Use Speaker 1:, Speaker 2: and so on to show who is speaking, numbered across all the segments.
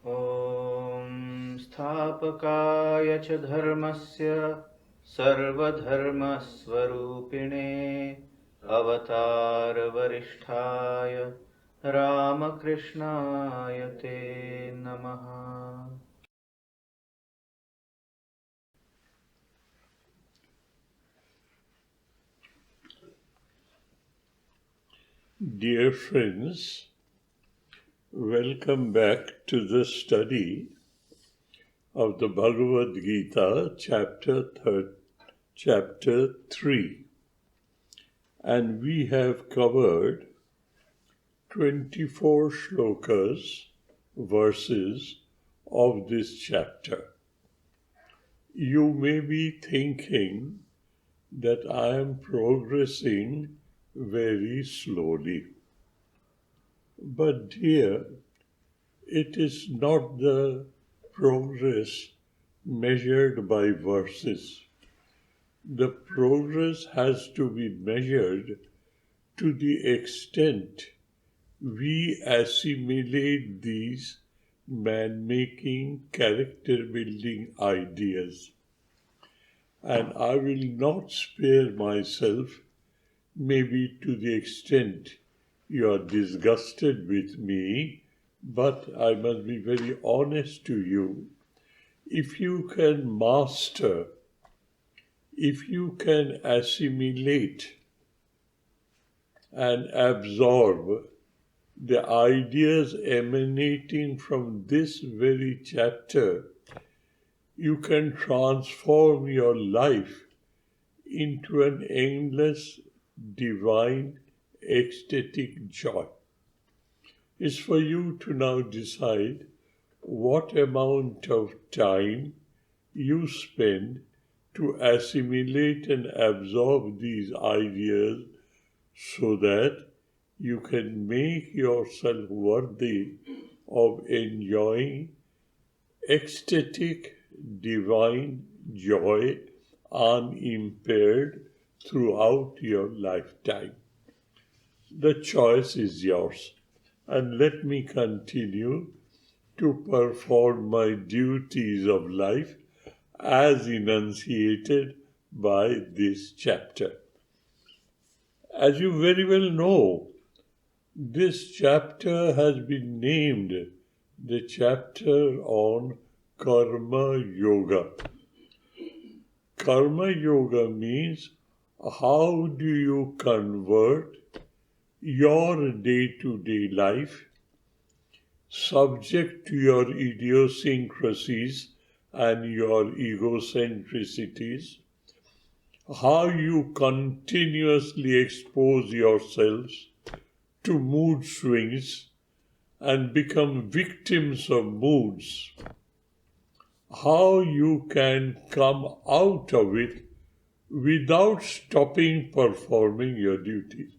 Speaker 1: ॐ स्थापकाय च धर्मस्य सर्वधर्मस्वरूपिणे अवतारवरिष्ठाय रामकृष्णाय ते नमः।
Speaker 2: Dear friends, welcome back to the study of the Bhagavad Gita, chapter 3. And we have covered 24 shlokas, verses of this chapter. You may be thinking that I am progressing very slowly. But dear, it is not the progress measured by verses. The progress has to be measured to the extent we assimilate these man-making, character-building ideas. And I will not spare myself, maybe to the extent you are disgusted with me, but I must be very honest to you. If you can master, if you can assimilate and absorb the ideas emanating from this very chapter, you can transform your life into an endless, divine, ecstatic joy. It's for you to now decide what amount of time you spend to assimilate and absorb these ideas so that you can make yourself worthy of enjoying ecstatic, divine joy unimpaired throughout your lifetime. The choice is yours, and let me continue to perform my duties of life as enunciated by this chapter. As you very well know, this chapter has been named the chapter on Karma Yoga. Karma Yoga means how do you convert your day-to-day life, subject to your idiosyncrasies and your egocentricities, how you continuously expose yourselves to mood swings and become victims of moods, how you can come out of it without stopping performing your duties.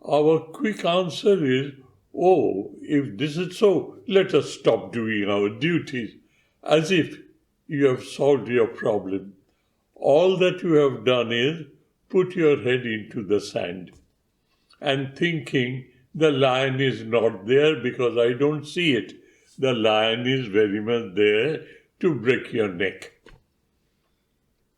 Speaker 2: Our quick answer is, oh, if this is so, let us stop doing our duties, as if you have solved your problem. All that you have done is put your head into the sand and thinking the lion is not there because I don't see it. The lion is very much there to break your neck.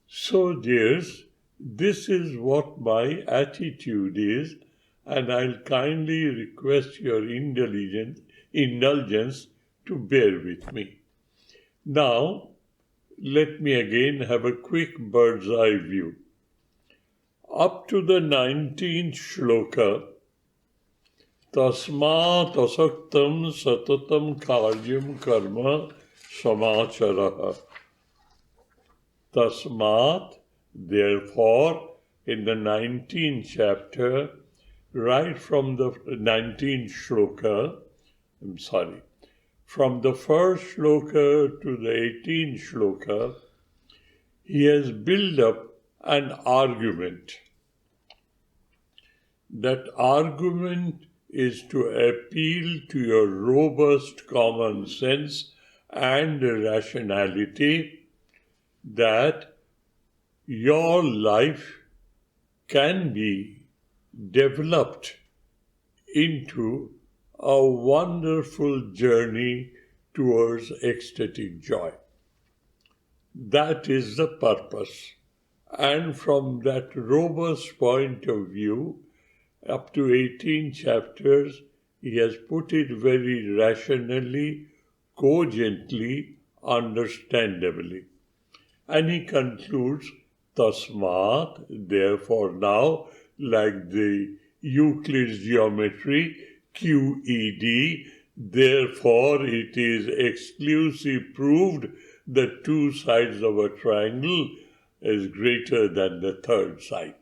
Speaker 2: So, dears, this is what my attitude is, and I'll kindly request your indulgence to bear with me. Now, let me again have a quick bird's eye view. Up to the 19th shloka, Tasmat asaktam satatam karyam karma samacharaha. Tasmat, therefore, in the 19th chapter, right from the 19th shloka, from the first shloka to the 18th shloka, he has built up an argument. That argument is to appeal to your robust common sense and rationality that your life can be developed into a wonderful journey towards ecstatic joy. That is the purpose. And from that robust point of view, up to 18 chapters, he has put it very rationally, cogently, understandably. And he concludes, Tasmat, therefore now, like the Euclid's geometry, QED, therefore it is exclusive proved that two sides of a triangle is greater than the third side.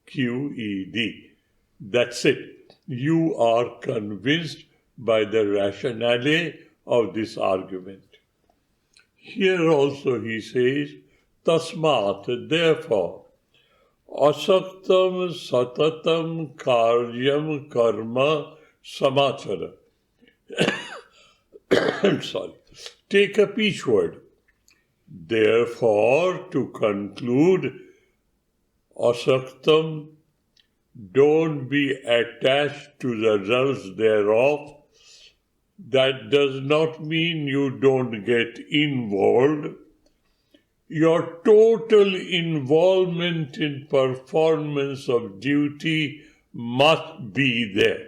Speaker 2: QED. That's it. You are convinced by the rationale of this argument. Here also he says, Tasmat, therefore, asaktam satatam karyam karma samachara. Sorry. Take up each word. Therefore, to conclude, asaktam, don't be attached to the results thereof. That does not mean you don't get involved. Your total involvement in performance of duty must be there.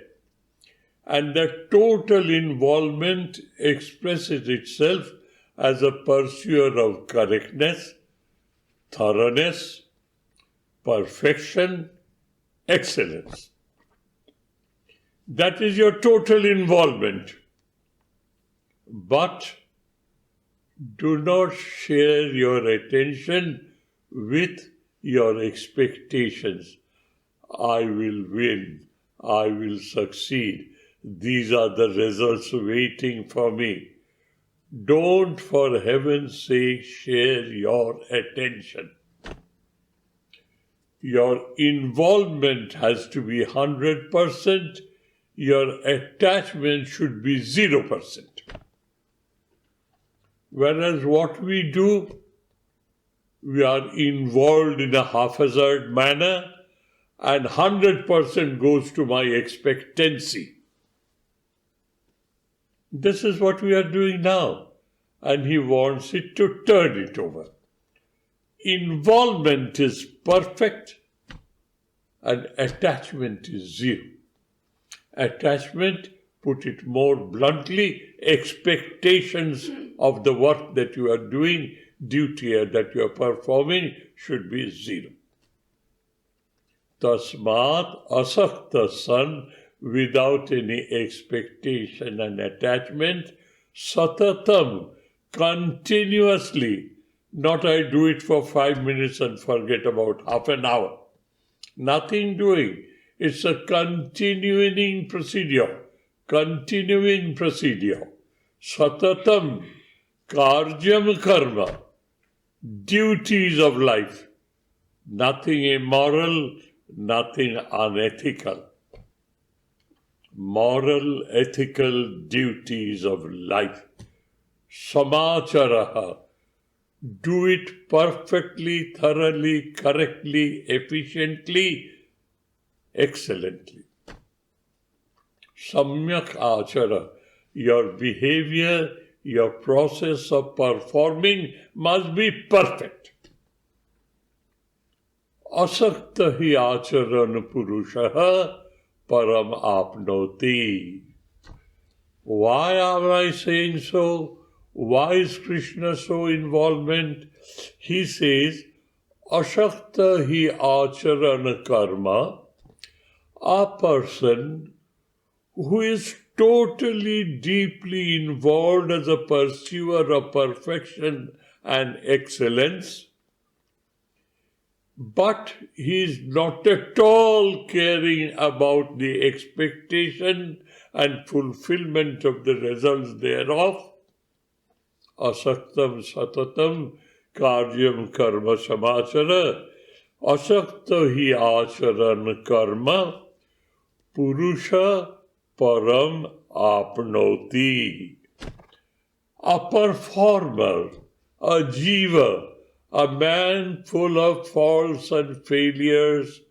Speaker 2: And that total involvement expresses itself as a pursuer of correctness, thoroughness, perfection, excellence. That is your total involvement. But do not share your attention with your expectations. I will win. I will succeed. These are the results waiting for me. Don't, for heaven's sake, share your attention. Your involvement has to be 100%. Your attachment should be 0%. Whereas what we do, we are involved in a haphazard manner and 100% goes to my expectancy. This is what we are doing now, and he wants it to turn it over. Involvement is perfect and attachment is 0. Attachment, put it more bluntly, expectations of the work that you are doing, duty that you are performing should be 0. Tasmat asakta san, without any expectation and attachment, satatam, continuously, not I do it for 5 minutes and forget about half an hour. Nothing doing. It's a continuing procedure. Satatam, karjam karma, duties of life. Nothing immoral, nothing unethical. Moral, ethical duties of life. Samacharaha. Do it perfectly, thoroughly, correctly, efficiently, excellently. Samyak achara. Your behavior, your process of performing must be perfect. Asakta hi acharan purushaha param apnoti. Why am I saying so? Why is Krishna so involvement? He says, Ashakta hi acharana karma, a person who is totally, deeply involved as a pursuer of perfection and excellence, but he is not at all caring about the expectation and fulfillment of the results thereof. Asaktam satatam karyam karma samachara. Asakta hi acharan karma purusha param apnoti. A performer, a jiva, a man full of faults and failures,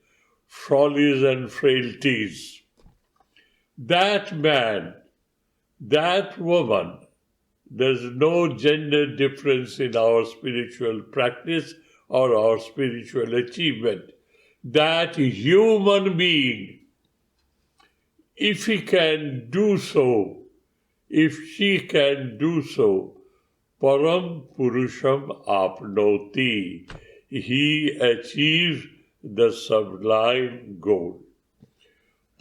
Speaker 2: follies and frailties. That man, that woman, There's no gender difference in our spiritual practice or our spiritual achievement. That human being, if he can do so, if she can do so, Param Purusham Apnoti, he achieves the sublime goal.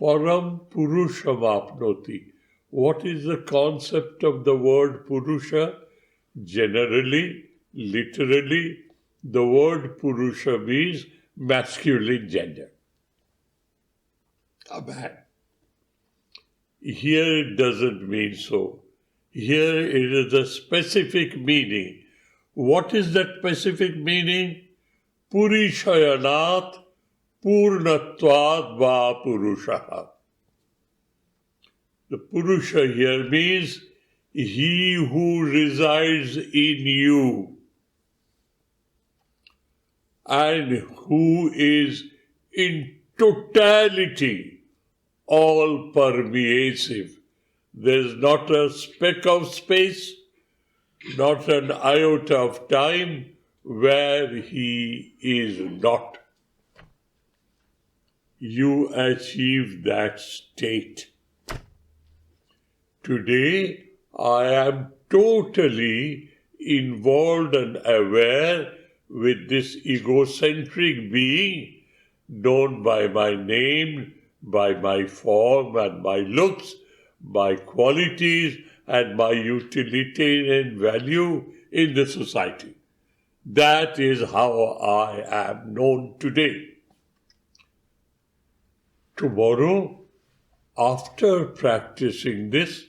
Speaker 2: Param Purusham Apnoti. What is the concept of the word Purusha? Generally, literally, the word Purusha means masculine gender. A man. Here it doesn't mean so. Here it is a specific meaning. What is that specific meaning? Purishayanat Purnatvad Va Purushaha. The Purusha here means he who resides in you and who is in totality all pervasive. There is not a speck of space, not an iota of time where he is not. You achieve that state. Today, I am totally involved and aware with this egocentric being, known by my name, by my form and my looks, my qualities and my utilitarian value in the society. That is how I am known today. Tomorrow, after practicing this,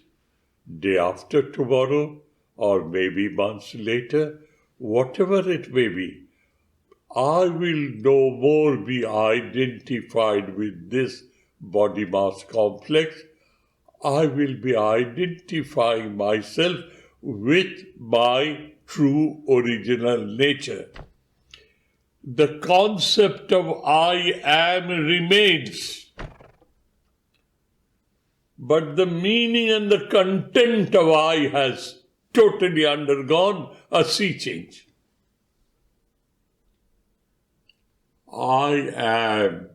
Speaker 2: day after tomorrow, or maybe months later, whatever it may be, I will no more be identified with this body mass complex. I will be identifying myself with my true original nature. The concept of I am remains, but the meaning and the content of I has totally undergone a sea change. I am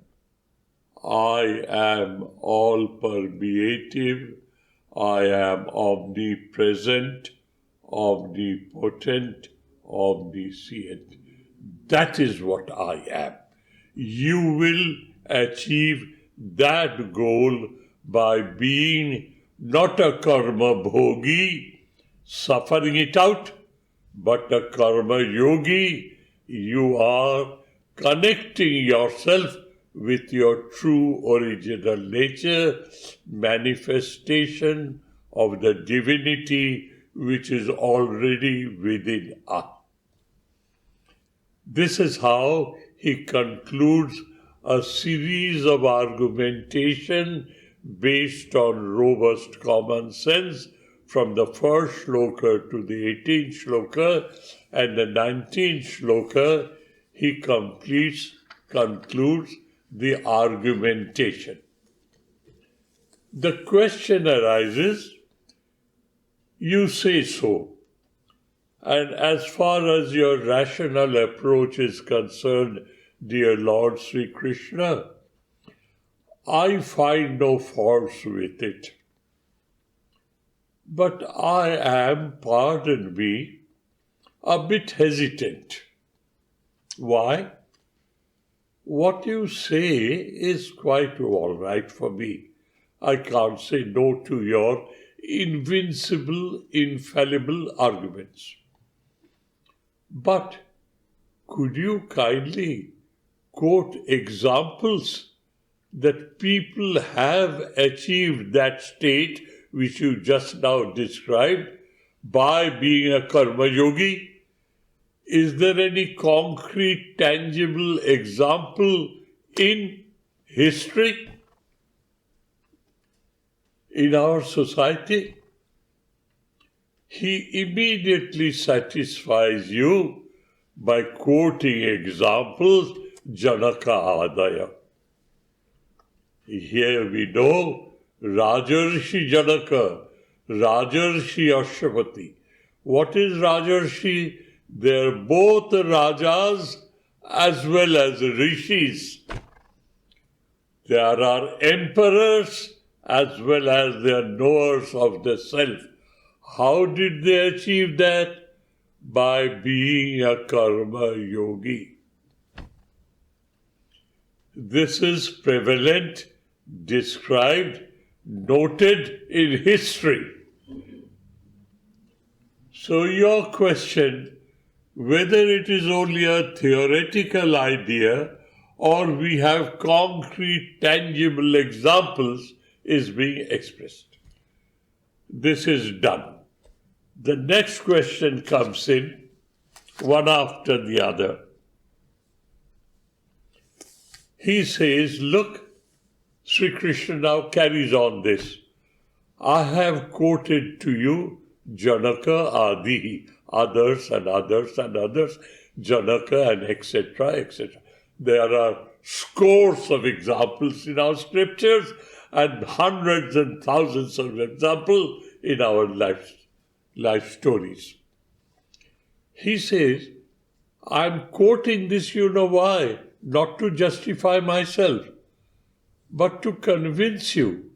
Speaker 2: all permeative, I am omnipresent, omnipotent, omniscient. That is what I am. You will achieve that goal by being not a karma bhogi, suffering it out, but a karma yogi. You are connecting yourself with your true original nature, manifestation of the divinity which is already within us. This is how he concludes a series of argumentation based on robust common sense from the first shloka to the 18th shloka, and the 19th shloka he concludes the argumentation. The question arises, you say so, and as far as your rational approach is concerned, dear Lord Sri Krishna, I find no faults with it. But I am, pardon me, a bit hesitant. Why? What you say is quite all right for me. I can't say no to your invincible, infallible arguments. But could you kindly quote examples that people have achieved that state which you just now described by being a karma yogi? Is there any concrete, tangible example in history, in our society? He immediately satisfies you by quoting examples, Janaka Adaya. Here we know Rajarshi Janaka, Rajarshi Ashwapati, What is Rajarshi? They're both Rajas as well as Rishis. There are emperors as well as they are knowers of the self. How did they achieve that? By being a karma yogi. This is prevalent, described, noted in history. So your question, whether it is only a theoretical idea or we have concrete, tangible examples, is being expressed. This is done. The next question comes in, one after the other. He says, look, Sri Krishna now carries on this. I have quoted to you Janaka, Adi, others and others and others, Janaka and etc., etc. There are scores of examples in our scriptures and hundreds and thousands of examples in our life stories. He says, I'm quoting this, you know why? Not to justify myself, but to convince you.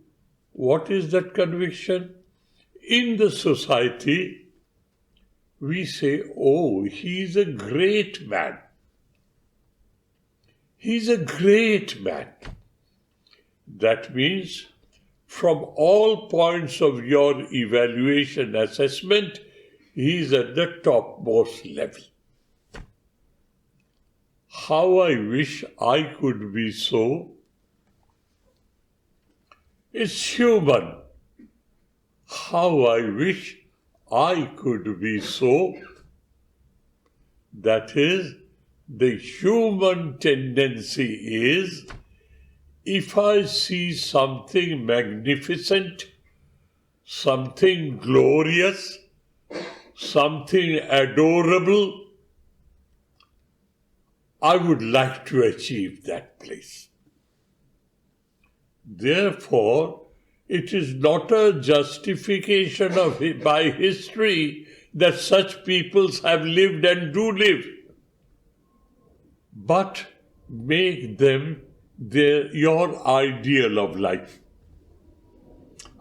Speaker 2: What is that conviction? In the society, we say, oh, he's a great man. He's a great man. That means, from all points of your evaluation assessment, he's at the topmost level. How I wish I could be so. It's human. How I wish I could be so. That is, the human tendency is, if I see something magnificent, something glorious, something adorable, I would like to achieve that place. Therefore, it is not a justification by history that such peoples have lived and do live, but make them your ideal of life.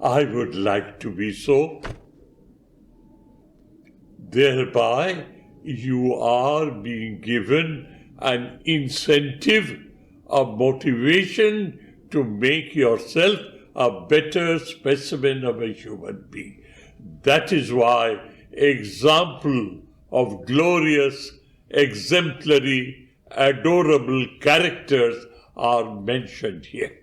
Speaker 2: I would like to be so. Thereby, you are being given an incentive, a motivation to make yourself a better specimen of a human being. That is why example of glorious, exemplary, adorable characters are mentioned here.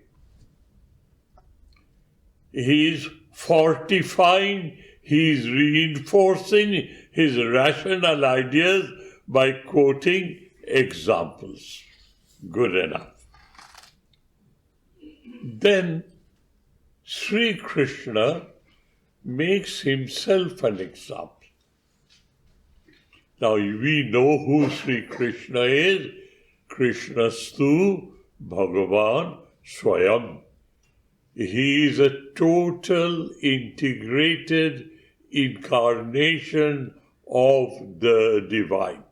Speaker 2: He is fortifying, he is reinforcing his rational ideas by quoting examples. Good enough. Then Sri Krishna makes himself an example. Now we know who Sri Krishna is. Krishnastu Bhagavan Swayam. He is a total integrated incarnation of the divine.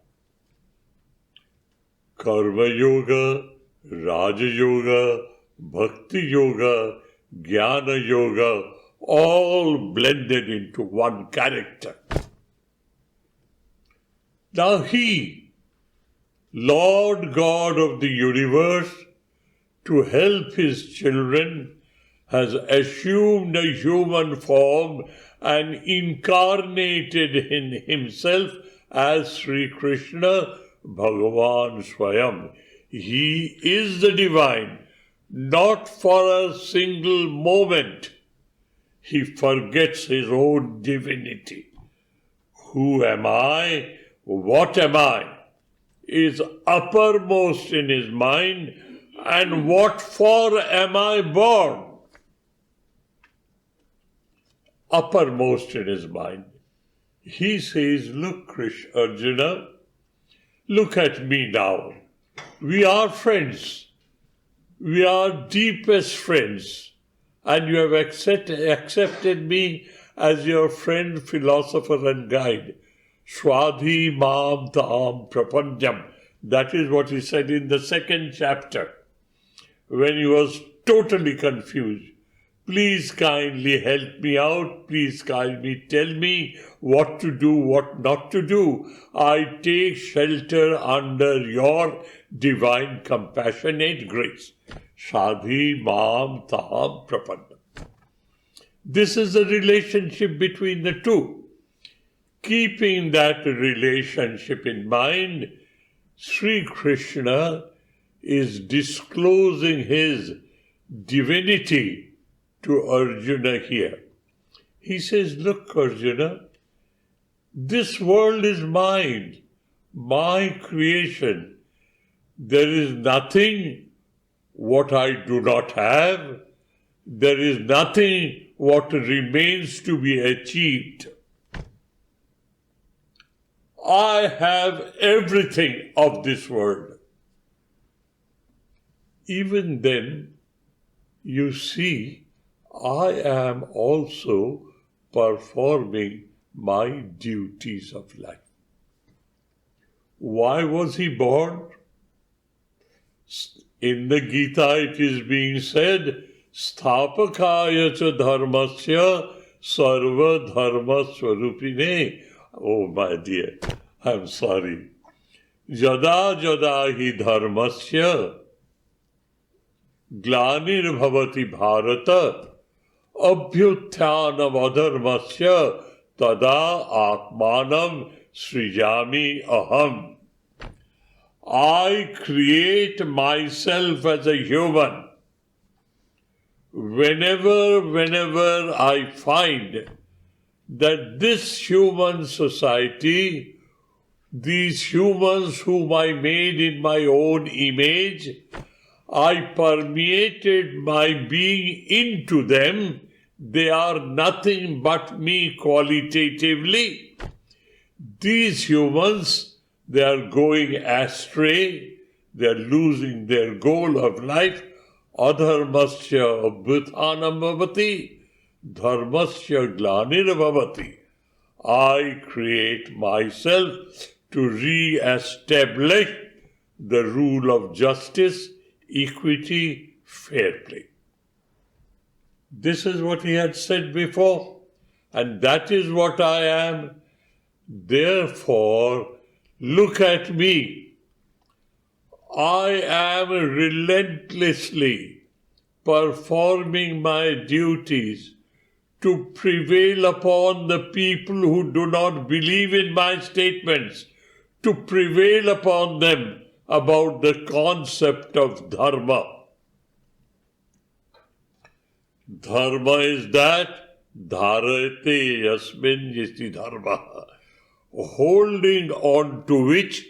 Speaker 2: Karma Yoga, Raja Yoga, Bhakti Yoga, Jnana Yoga, all blended into one character. Now he, Lord God of the universe, to help his children, has assumed a human form and incarnated in himself as Sri Krishna, Bhagavan Swayam. He is the divine. Not for a single moment he forgets his own divinity. Who am I? What am I? Is uppermost in his mind, and what for am I born? Uppermost in his mind. He says, look, Arjuna, look at me now. We are friends. We are deepest friends. And you have accepted me as your friend, philosopher and guide. Swadhi mam tam prapanjam. That is what he said in the 2nd chapter, when he was totally confused. Please kindly help me out. Please kindly tell me what to do, what not to do. I take shelter under your divine compassionate grace. Swadhi mam tam prapanjam. This is the relationship between the two. Keeping that relationship in mind, Sri Krishna is disclosing his divinity to Arjuna here. He says, look, Arjuna, this world is mine, my creation. There is nothing what I do not have. There is nothing what remains to be achieved. I have everything of this world. Even then, you see, I am also performing my duties of life. Why was he born? In the Gita it is being said, Sthapakaya cha dharmasya sarva dharma swarupine. Oh my dear, I'm sorry. Jada jada hi dharmasya glanir bhavati bharata abhyutthanam adharmasya tada atmanam srijami aham. I create myself as a human. Whenever I find that this human society, these humans whom I made in my own image, I permeated my being into them. They are nothing but me qualitatively. These humans, they are going astray. They are losing their goal of life. Adharmasya abhyuthanam bhavati, dharmasya glanir bhavati. I create myself to re-establish the rule of justice, equity, fair play. This is what he had said before, and that is what I am. Therefore, look at me. I am relentlessly performing my duties to prevail upon the people who do not believe in my statements, to prevail upon them about the concept of dharma. Dharma is that dharate yasmin yasti dharma, holding on to which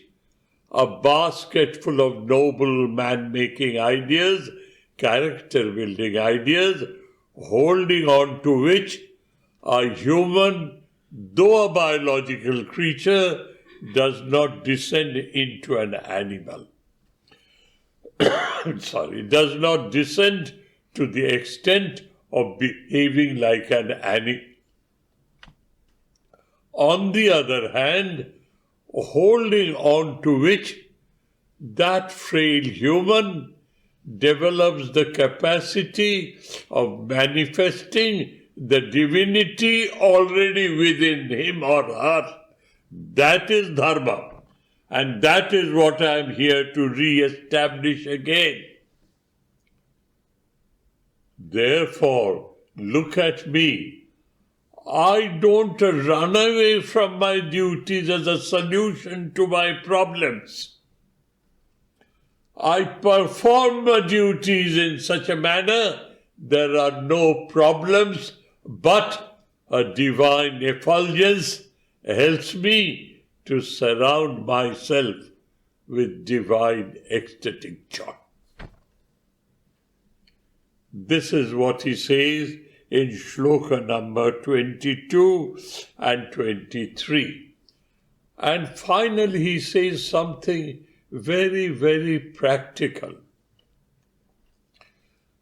Speaker 2: a basket full of noble man-making ideas, character-building ideas, holding on to which a human, though a biological creature, does not descend into an animal. Does not descend to the extent of behaving like an animal. On the other hand, holding on to which that frail human develops the capacity of manifesting the divinity already within him or her. That is dharma. And that is what I am here to re-establish again. Therefore, look at me. I don't run away from my duties as a solution to my problems. I perform my duties in such a manner there are no problems, but a divine effulgence helps me to surround myself with divine ecstatic joy. This is what he says in shloka number 22 and 23. And finally he says something very, very practical.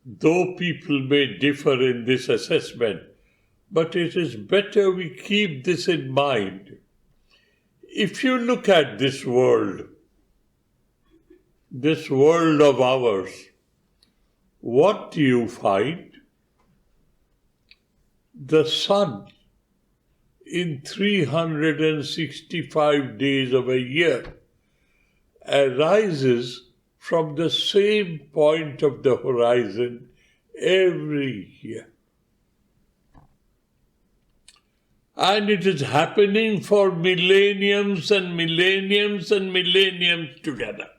Speaker 2: Though people may differ in this assessment, But it is better we keep this in mind. If you look at this world of ours, what do you find? The sun in 365 days of a year arises from the same point of the horizon every year. And it is happening for millenniums and millenniums and millenniums together.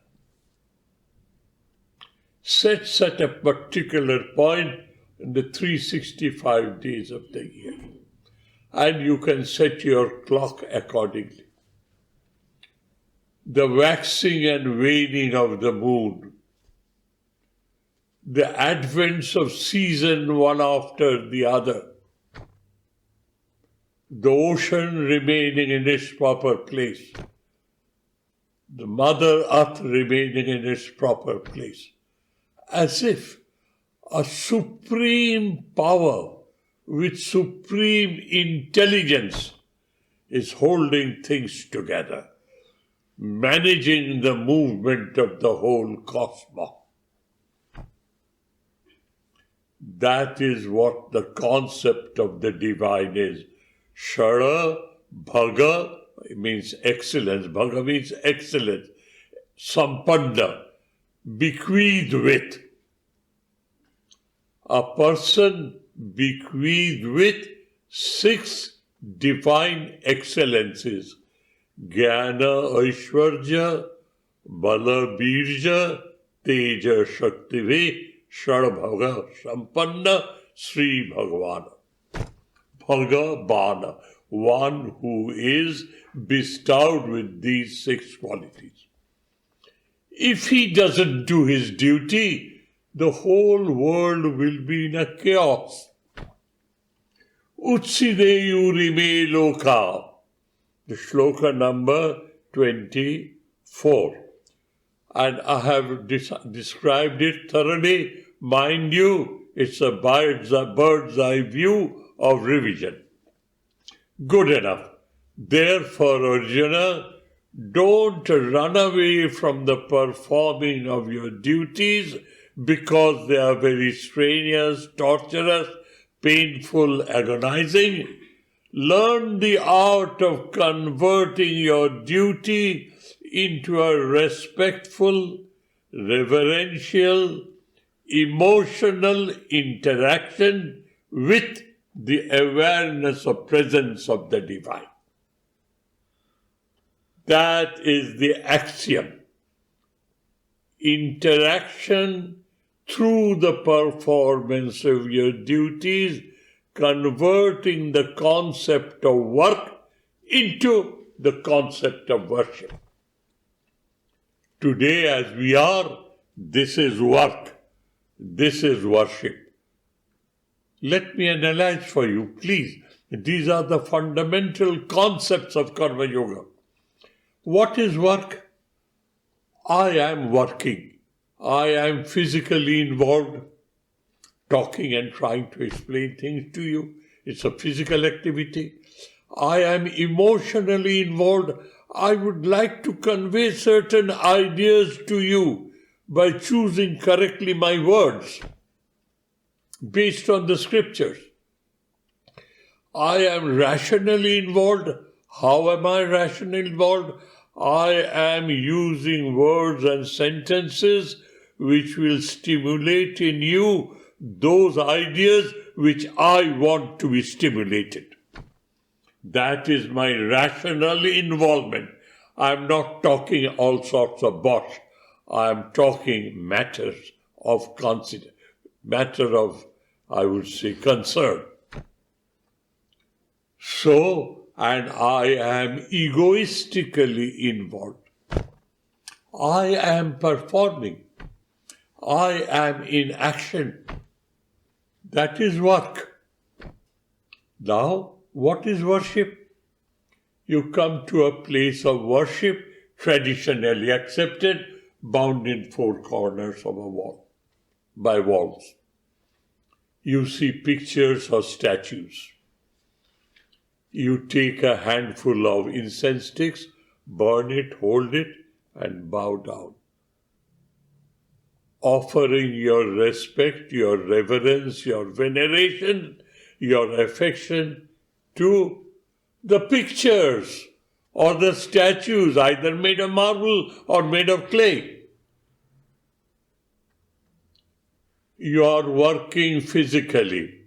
Speaker 2: Sets at a particular point in the 365 days of the year. And you can set your clock accordingly. The waxing and waning of the moon, the advents of season one after the other, the ocean remaining in its proper place, the Mother Earth remaining in its proper place, as if a supreme power with supreme intelligence is holding things together, managing the movement of the whole cosmos. That is what the concept of the divine is. Shara, Bhaga, it means excellence. Bhaga means excellence. Sampanna, bequeathed with. A person bequeathed with 6 divine excellences. Jnana, Aishwarya, Bala, Birja, Teja, Shaktive, Shadbhaga, Sampanna, Sri Bhagavana. Bhagavana, one who is bestowed with these 6 qualities. If he doesn't do his duty, the whole world will be in a chaos. Utsideyu rime loka. The shloka number 24. And I have described it thoroughly. Mind you, it's a bird's eye view of revision. Good enough. Therefore, Arjuna, don't run away from the performing of your duties because they are very strenuous, torturous, painful, agonizing. Learn the art of converting your duty into a respectful, reverential, emotional interaction with the awareness of presence of the divine. That is the axiom. Interaction through the performance of your duties, converting the concept of work into the concept of worship. Today, as we are, this is work. This is worship. Let me analyze for you, please. These are the fundamental concepts of Karma Yoga. What is work? I am working. I am physically involved, talking and trying to explain things to you. It's a physical activity. I am emotionally involved. I would like to convey certain ideas to you by choosing correctly my words based on the scriptures. I am rationally involved. How am I rationally involved? I am using words and sentences which will stimulate in you those ideas which I want to be stimulated. That is my rational involvement. I am not talking all sorts of bosh. I am talking matters of concern. So, and I am egoistically involved. I am performing. I am in action. That is work. Now, what is worship? You come to a place of worship traditionally accepted, bound in 4 corners of a wall, by walls. You see pictures or statues. You take a handful of incense sticks, burn it, hold it, and bow down, offering your respect, your reverence, your veneration, your affection to the pictures or the statues, either made of marble or made of clay. You are working physically,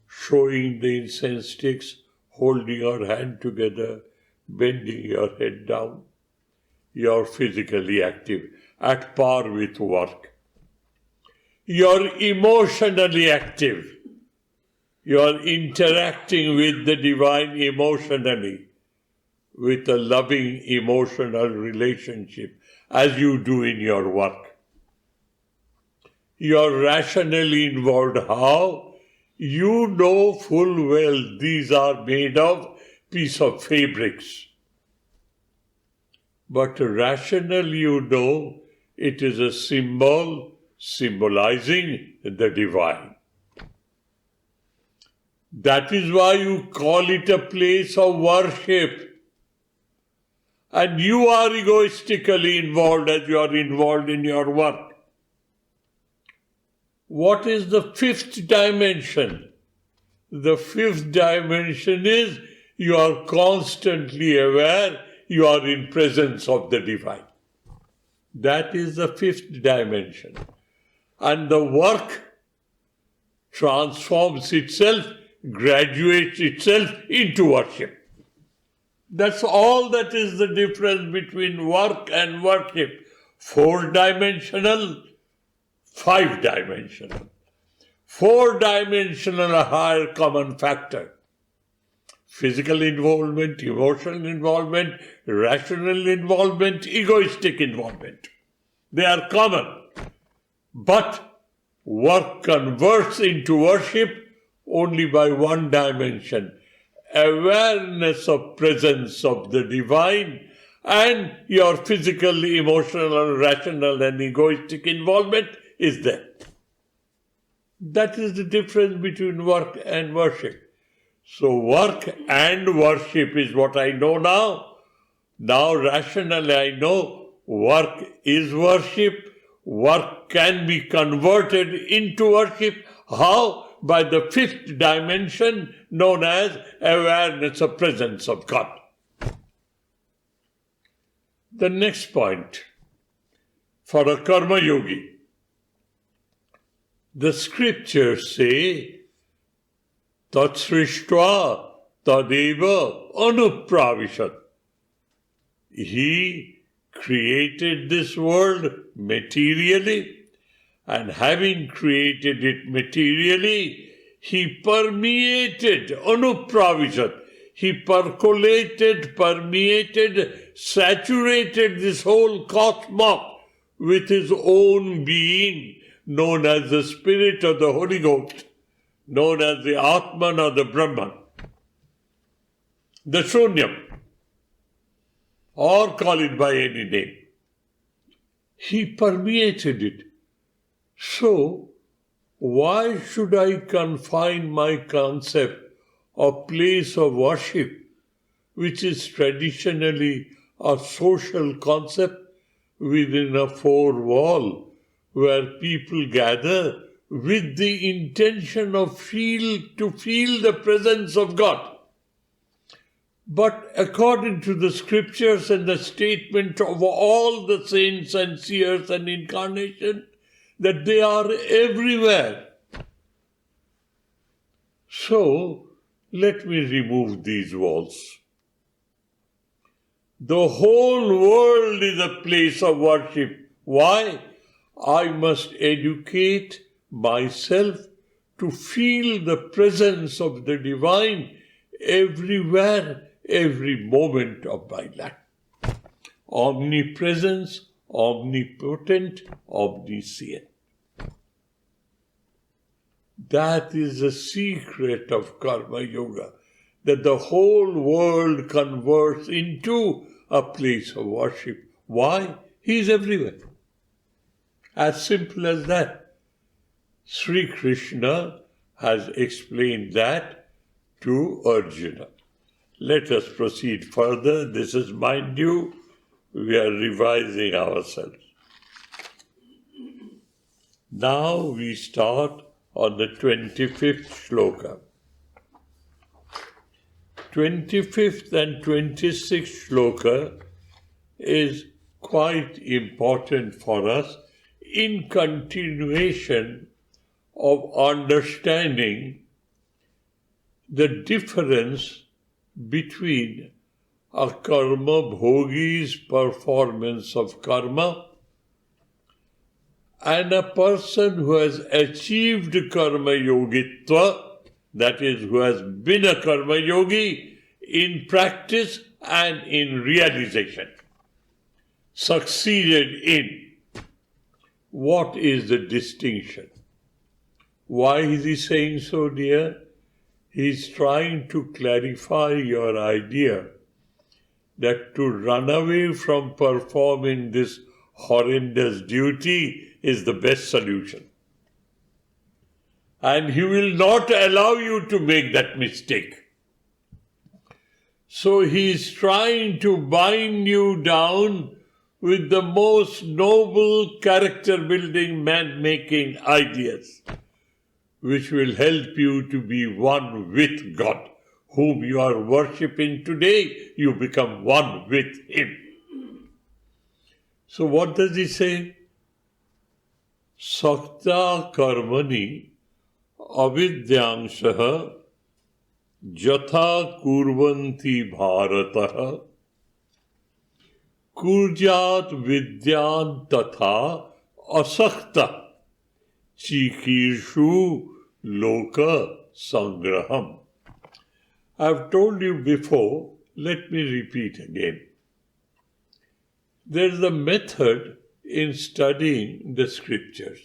Speaker 2: showing the incense sticks, holding your hand together, bending your head down. You are physically active, at par with work. You are emotionally active. You are interacting with the divine emotionally, with a loving emotional relationship, as you do in your work. You are rationally involved. How? You know full well these are made of piece of fabrics. But rationally you know it is a symbol symbolizing the divine. That is why you call it a place of worship. And you are egoistically involved as you are involved in your work. What is the fifth dimension? The fifth dimension is you are constantly aware you are in presence of the divine. That is the fifth dimension. And the work transforms itself, graduates itself into worship. That's all that is the difference between work and worship. 4-dimensional, 5-dimensional. 4-dimensional, a higher common factor. Physical involvement, emotional involvement, rational involvement, egoistic involvement. They are common. But work converts into worship only by 1 dimension. Awareness of presence of the divine, and your physical, emotional, rational and egoistic involvement is there. That is the difference between work and worship. So work and worship is what I know now. Now rationally I know work is worship. Work can be converted into worship. How? By the 5th dimension known as awareness of presence of God. The next point, for a karma yogi, the scriptures say, Tat srishtva tadeva anupravishat. He created this world materially, and having created it materially, he permeated, anupravishat. He percolated, permeated, saturated this whole cosmos with his own being, known as the Spirit or the Holy Ghost, known as the Atman or the Brahman, the Shunyam, or call it by any name. He permeated it. So, why should I confine my concept of place of worship, which is traditionally a social concept within a 4-wall, where people gather with the intention of to feel the presence of God? But according to the scriptures and the statement of all the saints and seers and incarnation, that they are everywhere. So, let me remove these walls. The whole world is a place of worship. Why? I must educate myself to feel the presence of the divine everywhere, every moment of my life. Omnipresence, omnipotent, omniscient. That is the secret of Karma Yoga, that the whole world converts into a place of worship. Why? He is everywhere. As simple as that. Sri Krishna has explained that to Arjuna. Let us proceed further. This is, mind you, we are revising ourselves. Now we start on the 25th shloka. 25th and 26th shloka is quite important for us in continuation of understanding the difference between a karma bhogi's performance of karma and a person who has achieved karma yogitva, that is, who has been a karma yogi in practice and in realization, succeeded in. What is the distinction? Why is he saying so, dear? He's trying to clarify your idea that to run away from performing this horrendous duty is the best solution. And he will not allow you to make that mistake. So he is trying to bind you down with the most noble character-building, man-making ideas, which will help you to be one with God. Whom you are worshipping today, you become one with Him. So what does he say? Sakta karmani avidyangshaha jatha kurvanti bharatah kurjat vidyan tatha asakta chikirshu loka sangraham. I have told you before, let me repeat again. There is a method in studying the scriptures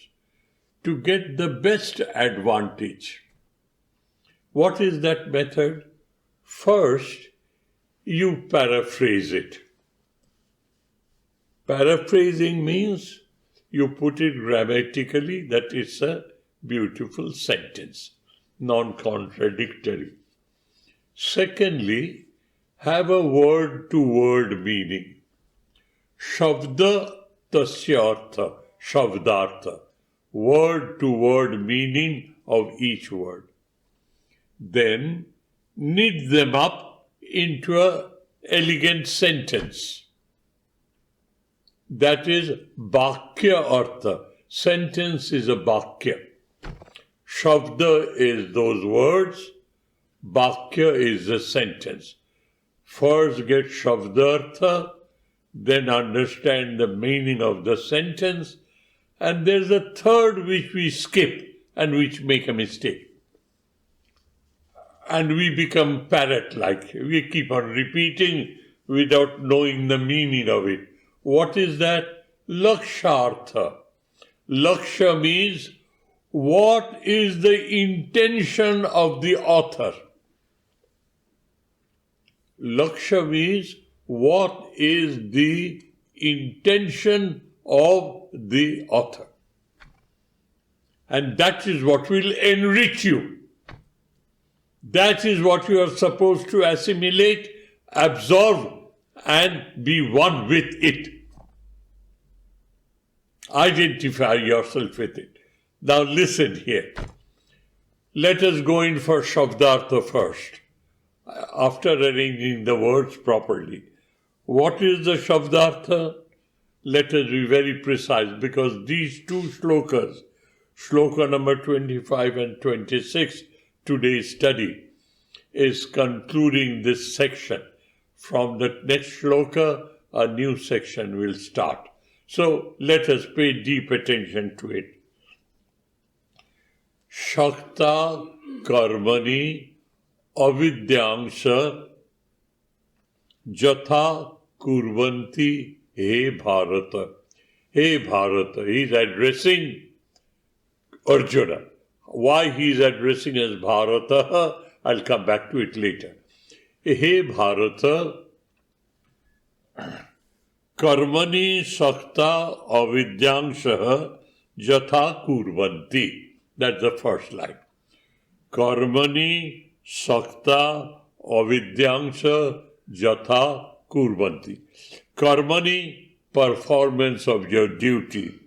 Speaker 2: to get the best advantage. What is that method? First, you paraphrase it. Paraphrasing means you put it grammatically that it's a beautiful sentence, non-contradictory. Secondly, have a word-to-word meaning. Shabda tasyartha, shabdartha, word-to-word meaning of each word. Then knit them up into an elegant sentence. That is bhakya artha. Sentence is a bhakya. Shabda is those words. Bhakya is the sentence. First get shabdartha, then understand the meaning of the sentence, and there's a third which we skip and which make a mistake. And we become parrot-like. We keep on repeating without knowing the meaning of it. What is that? Lakshartha. Laksha means what is the intention of the author. Laksha means what is the intention of the author. And that is what will enrich you. That is what you are supposed to assimilate, absorb, and be one with it. Identify yourself with it. Now listen here. Let us go in for Shabdartha first, after arranging the words properly. What is the Shabdartha? Let us be very precise, because these two shlokas, shloka number 25 and 26, today's study, is concluding this section. From the next shloka, a new section will start. So let us pay deep attention to it. Shakta karmani avidyangsha jatha kurvanti he Bharata. He Bharata. He is addressing Arjuna. Why he is addressing as Bharata, I'll come back to it later. He Bharata, karmani sakta avidyangsha jatha kurvanti. That's the first line. Karmani sakta Avidyangsha jatha kurvanti. Karmani, performance of your duty.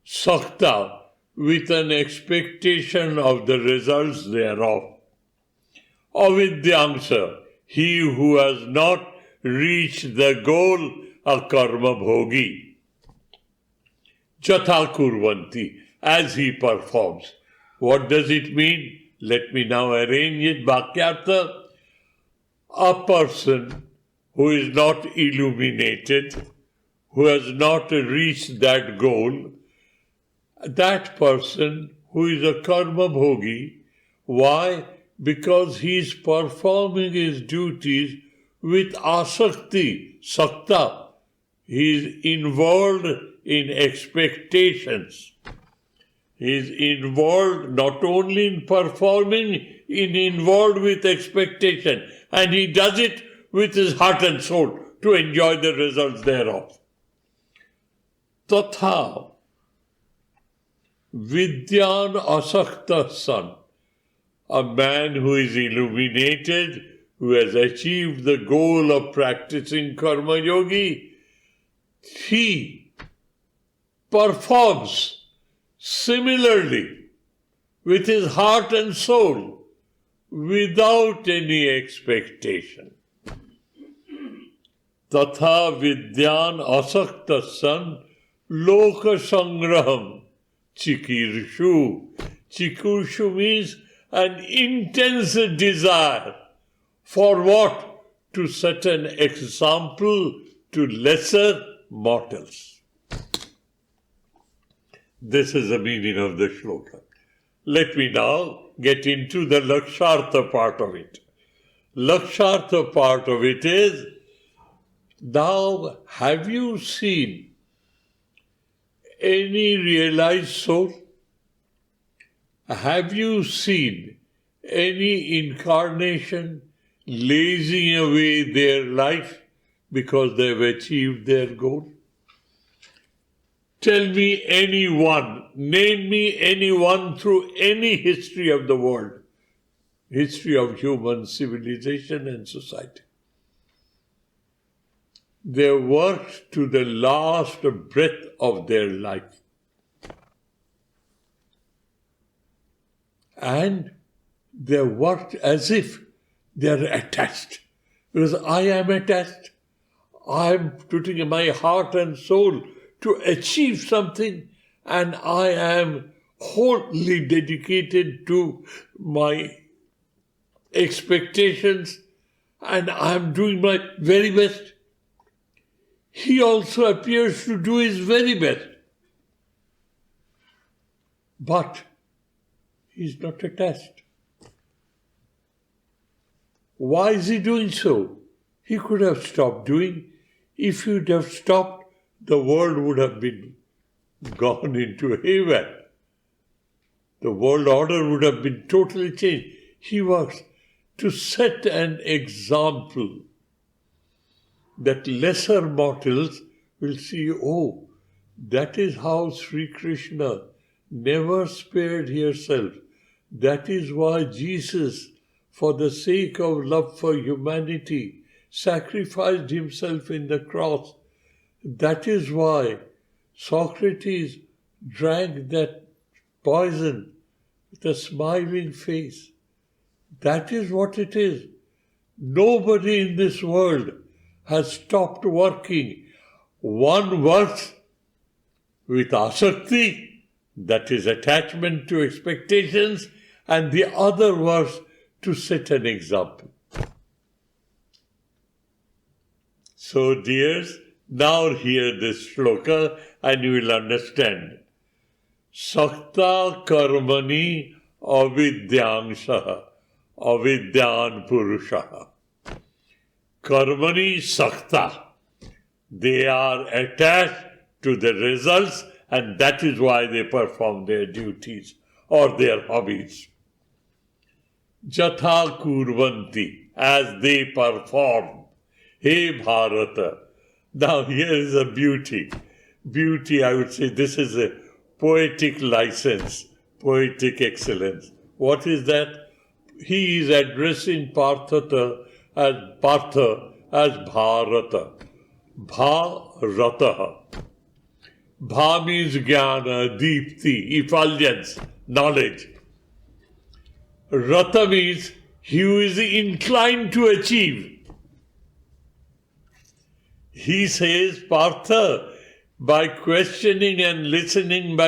Speaker 2: Sakta, with an expectation of the results thereof. Avidyangsha, he who has not reached the goal, a karma bhogi. Jatha kurvanti, as he performs. What does it mean? Let me now arrange it. Bhakyartha. A person who is not illuminated, who has not reached that goal, that person who is a karma bhogi, why? Because he is performing his duties with asakti, sakta. He is involved in expectations. He is involved not only in performing, involved with expectation. And he does it with his heart and soul to enjoy the results thereof. Tatha vidyan asakta san. A man who is illuminated, who has achieved the goal of practicing karma yogi, he performs similarly with his heart and soul without any expectation. Tatha vidyan asakta san loka sangraham chikirshu. Chikirshu means an intense desire. For what? To set an example to lesser mortals. This is the meaning of the shloka. Let me now get into the lakshartha part of it. Lakshartha part of it is, now have you seen any realized soul? Have you seen any incarnation lazing away their life because they have achieved their goal? Tell me anyone, name me anyone through any history of the world, history of human civilization and society. They worked to the last breath of their life. And they worked as if they are attached. Because I am attached. I am putting my heart and soul to achieve something, and I am wholly dedicated to my expectations, and I am doing my very best. He also appears to do his very best. But he is not attached. Why is he doing so? He could have stopped doing. If he would have stopped, the world would have been gone into haywire. The world order would have been totally changed. He was to set an example that lesser mortals will see, oh, that is how Sri Krishna never spared herself. That is why Jesus, for the sake of love for humanity, sacrificed himself in the cross. That is why Socrates drank that poison with a smiling face. That is what it is. Nobody in this world has stopped working. One works with asakti, that is attachment to expectations, and the other works to set an example. So, dears, now hear this shloka and you will understand. Sakta karmani avidyangsha avidyan purusha. Karmani sakta. They are attached to the results, and that is why they perform their duties or their hobbies. Jatha kurvanti, as they perform. Hey Bharata. Now here is a beauty. Beauty, I would say, this is a poetic license, poetic excellence. What is that? he is addressing Partha as Bharata. Bharata. Bha means jnana, deepti, effulgence, knowledge. Rata means he who is inclined to achieve. He says, Partha, by questioning and listening,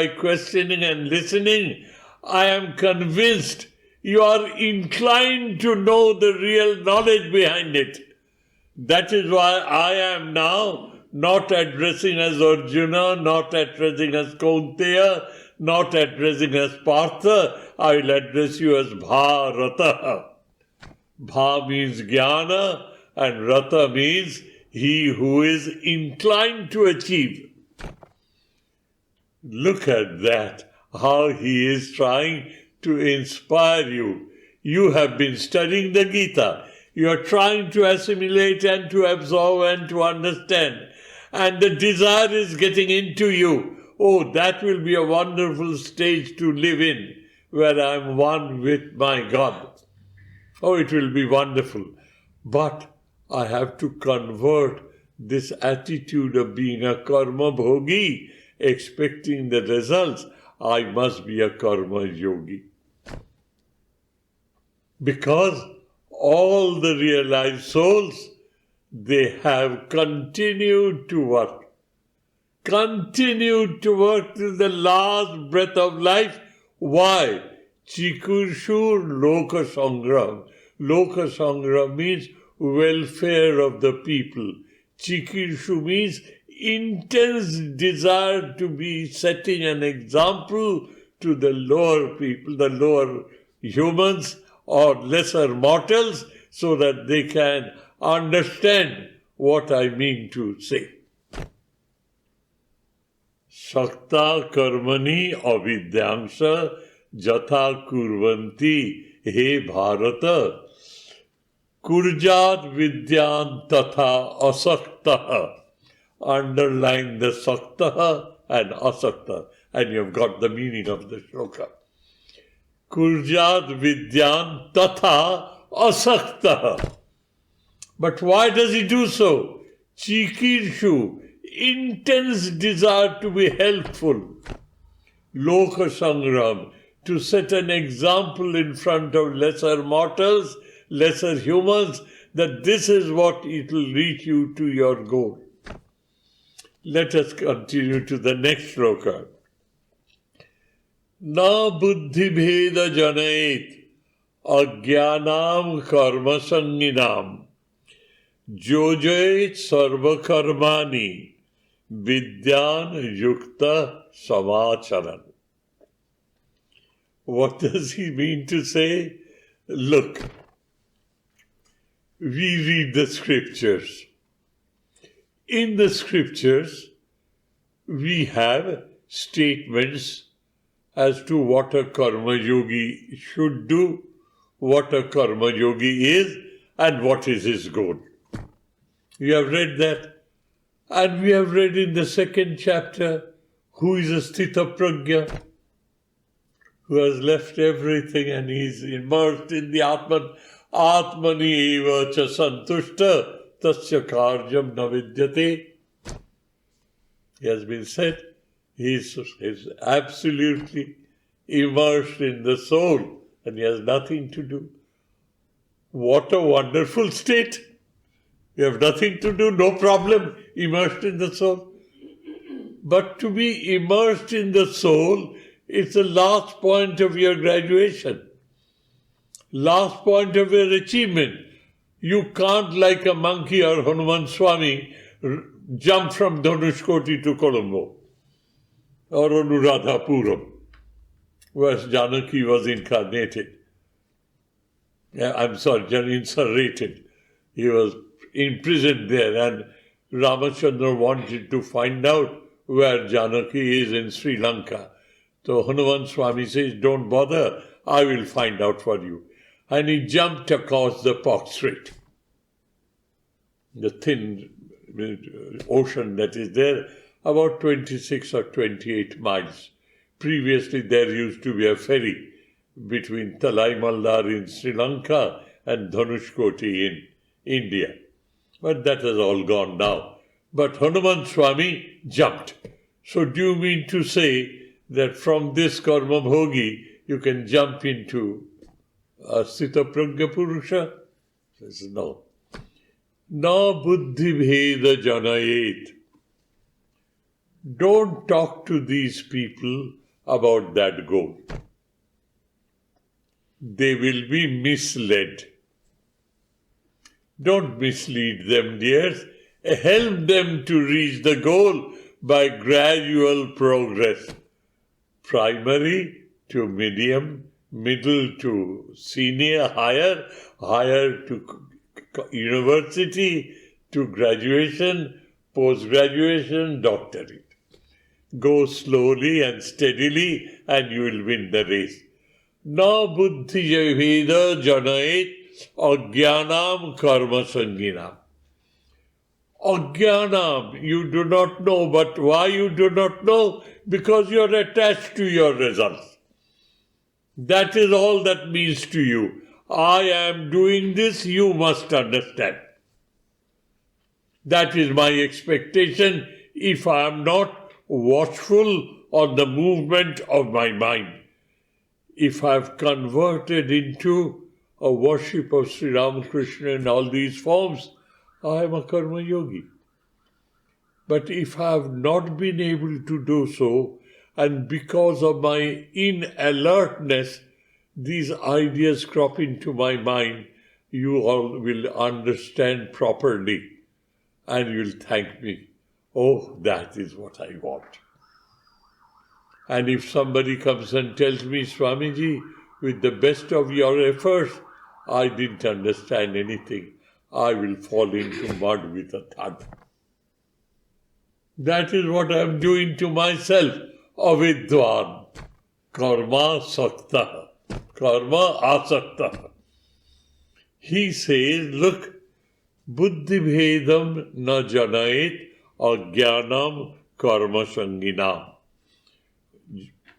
Speaker 2: I am convinced you are inclined to know the real knowledge behind it. That is why I am now not addressing as Arjuna, not addressing as Kaunteya, not addressing as Partha. I will address you as Bharata. Bha means jnana and Rata means he who is inclined to achieve. Look at that, how he is trying to inspire you. You have been studying the Gita. You are trying to assimilate and to absorb and to understand. And the desire is getting into you. Oh, that will be a wonderful stage to live in, where I am one with my God. Oh, it will be wonderful. But I have to convert this attitude of being a karma bhogi, expecting the results. I must be a karma yogi. Because all the realized souls, they have continued to work till the last breath of life. Why? Chikurshu Loka Sangram. Loka Sangram means welfare of the people. Chikurshu means intense desire to be setting an example to the lower people, the lower humans or lesser mortals, so that they can understand what I mean to say. Shakta karmani avidyangsha jatha kurvanti he Bharata kurjat vidyan tatha asakta. Underline the sakta and asakta, and you've got the meaning of the shloka. Kurjat vidyan tatha asakta. But why does he do so? Chikirshu, intense desire to be helpful. Loka sangram, to set an example in front of lesser mortals, lesser humans, that this is what it will reach you to your goal. Let us continue to the next shloka. Na buddhi bheda janait ajnanam karma sanginam jojait sarva karmani vidyan yukta samacharan. What does he mean to say? Look, we read the scriptures. In the scriptures, we have statements as to what a karma yogi should do, what a karma yogi is, and what is his goal. We have read that. And we have read in the second chapter, who is a sthita prajna, who has left everything and he is immersed in the Atman. Atmani eva cha santushta tasya karyam na vidyate. He has been said, he is absolutely immersed in the soul and he has nothing to do. What a wonderful state! You have nothing to do, no problem, immersed in the soul. But to be immersed in the soul, it's the last point of your graduation, last point of your achievement. You can't, like a monkey or Hanuman Swami, jump from Dhanushkoti to Colombo or Anuradhapuram, where Janaki was incarnated. Inserted. He was imprisoned there, and Ramachandra wanted to find out where Janaki is in Sri Lanka. So Hanuman Swami says, don't bother, I will find out for you. And he jumped across the Park Strait, the thin ocean that is there, about 26 or 28 miles. Previously there used to be a ferry between Talai Mallar in Sri Lanka and Dhanushkoti in India. But that has all gone now. But Hanuman Swami jumped. So do you mean to say that from this karma bhogi you can jump into Sthita Prajna Purusha? He says, no. Na buddhi bheda janayet. Don't talk to these people about that goal. They will be misled. Don't mislead them, dears. Help them to reach the goal by gradual progress. Primary to medium, middle to senior, higher to university, to graduation, post-graduation, doctorate. Go slowly and steadily and you will win the race. Na buddhi javeda janayet ajnanam karma sanginam. Ajnanam, you do not know, but why you do not know? Because you are attached to your results. That is all that means to you. I am doing this, you must understand. That is my expectation if I am not watchful on the movement of my mind. If I have converted into a worship of Sri Ramakrishna in all these forms, I am a karma yogi. But if I have not been able to do so, and because of my inalertness, these ideas crop into my mind, you all will understand properly and you will thank me. Oh, that is what I want. And if somebody comes and tells me, Swamiji, with the best of your efforts, I didn't understand anything, I will fall into mud with a thud. That is what I am doing to myself. Avidwan, karma sakta, karma asakta. He says, look, buddhi bhedam na janayet ajnanam karma sanginam.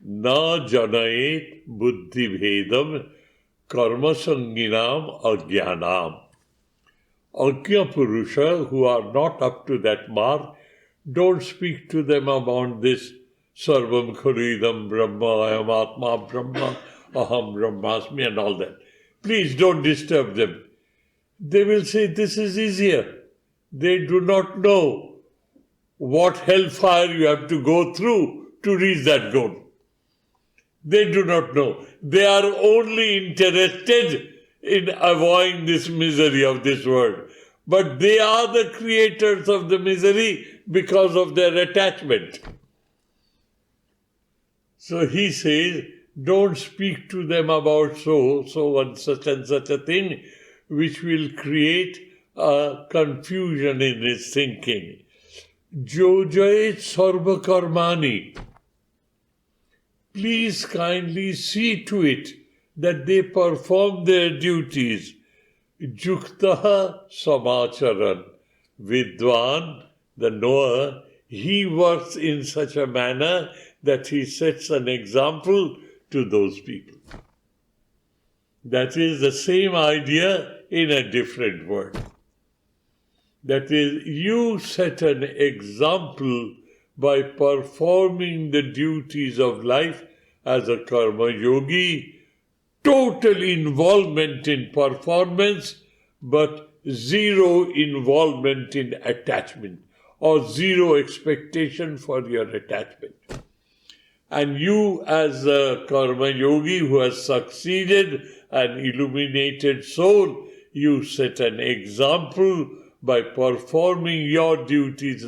Speaker 2: Na janayet buddhi bhedam karma sanginam ajnanam. Ajna Purusha, who are not up to that mark, don't speak to them about this Sarvam Kharidam Brahma, Ayam Atma Brahma, Aham Brahmasmi and all that. Please don't disturb them. They will say this is easier. They do not know what hellfire you have to go through to reach that goal. They do not know. They are only interested in avoiding this misery of this world. But they are the creators of the misery because of their attachment. So he says, don't speak to them about so and such a thing, which will create a confusion in his thinking. Jojayet sarva karmani. Please kindly see to it that they perform their duties. Juktaha samacharan. Vidwan, the knower, he works in such a manner that he sets an example to those people. That is the same idea in a different word. That is, you set an example by performing the duties of life as a karma yogi, total involvement in performance, but zero involvement in attachment, or zero expectation for your attachment. And you, as a karma yogi who has succeeded, an illuminated soul, you set an example by performing your duties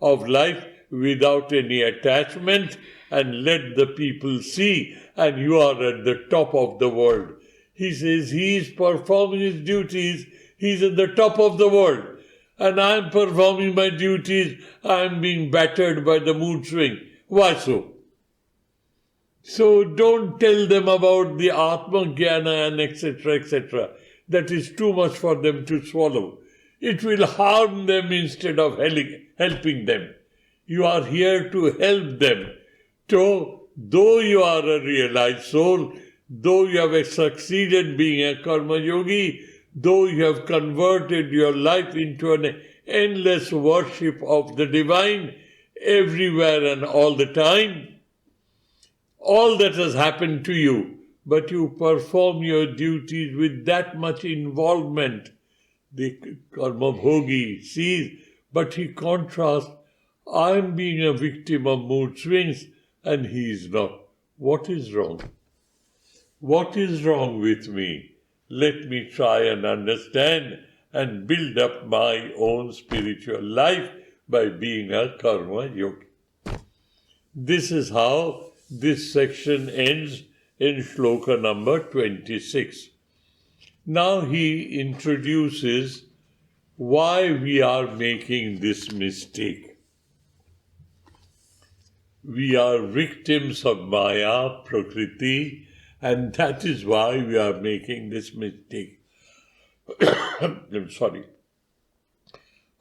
Speaker 2: of life without any attachment, and let the people see, and you are at the top of the world. He says he is performing his duties, he is at the top of the world. And I am performing my duties, I am being battered by the mood swing. Why so? So don't tell them about the Atma Jnana and etc. That is too much for them to swallow. It will harm them instead of helping them. You are here to help them. So, though you are a realized soul, though you have succeeded being a karma yogi, though you have converted your life into an endless worship of the divine everywhere and all the time, all that has happened to you, but you perform your duties with that much involvement. The karma bhogi sees, but he contrasts, I am being a victim of mood swings and he is not. What is wrong? What is wrong with me? Let me try and understand and build up my own spiritual life by being a karma yogi. This is how this section ends in shloka number 26. Now he introduces why we are making this mistake. We are victims of Maya, Prakriti, and that is why we are making this mistake. I'm sorry.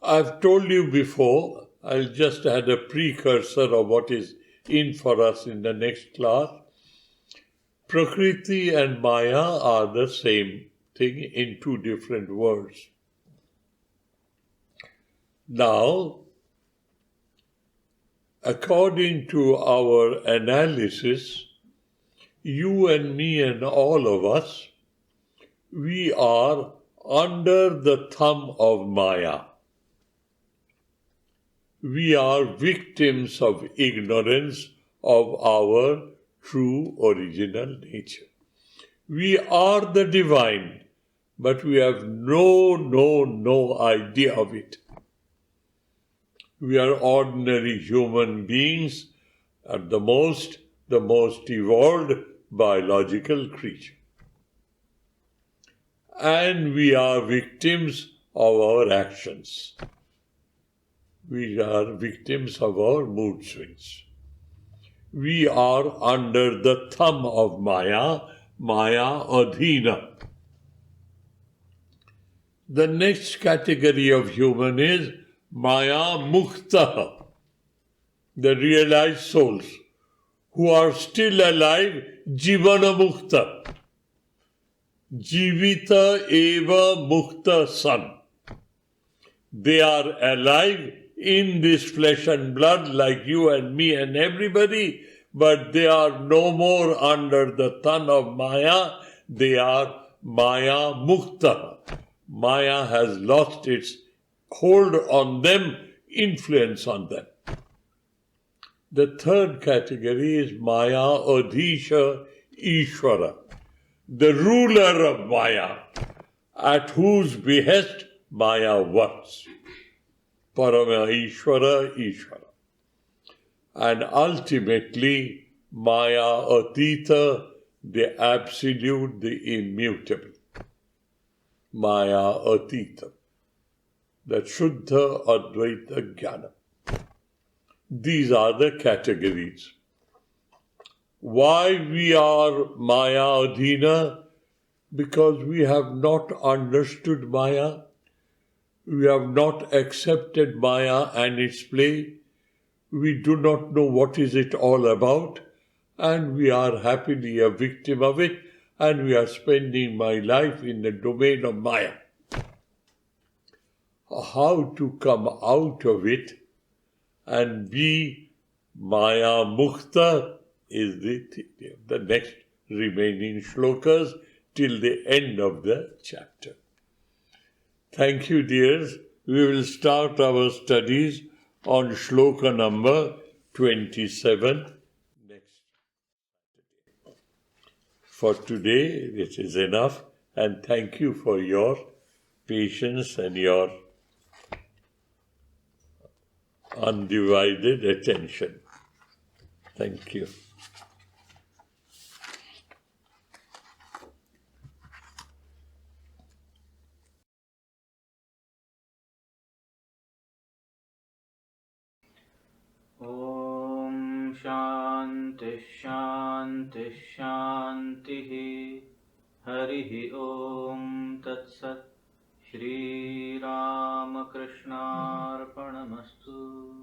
Speaker 2: I've told you before, I'll just add a precursor of what is in for us in the next class. Prakriti and Maya are the same thing in two different words. Now, according to our analysis, you and me and all of us, we are under the thumb of Maya. We are victims of ignorance of our true original nature. We are the divine, but we have no idea of it. We are ordinary human beings, at the most evolved biological creature. And we are victims of our actions. We are victims of our mood swings. We are under the thumb of Maya, Maya Adhina. The next category of human is Maya Mukta, the realized souls, who are still alive, Jivana Mukta. Jivita eva Mukta San. They are alive in this flesh and blood like you and me and everybody, but they are no more under the thumb of Maya. They are Maya Mukta. Maya has lost its hold on them, influence on them. The third category is Maya Adhisha Ishvara, the ruler of Maya, at whose behest Maya works. Parama Ishvara, Ishvara. And ultimately, Maya Atita, the absolute, the immutable. Maya Atita, the Shuddha Advaita Jnana. These are the categories. Why we are Maya Adhina? Because we have not understood Maya. We have not accepted Maya and its play. We do not know what is it all about, and we are happily a victim of it, and we are spending my life in the domain of Maya. How to come out of it and be Maya Mukta is the next remaining shlokas till the end of the chapter. Thank you, dears. We will start our studies on shloka number 27 next Saturday. For today, it is enough, and thank you for your patience and your undivided attention. Thank you.
Speaker 1: Om Shanti Shanti Shanti Harihi Om Tat Sat Shri Ramakrishna Arpanamastu.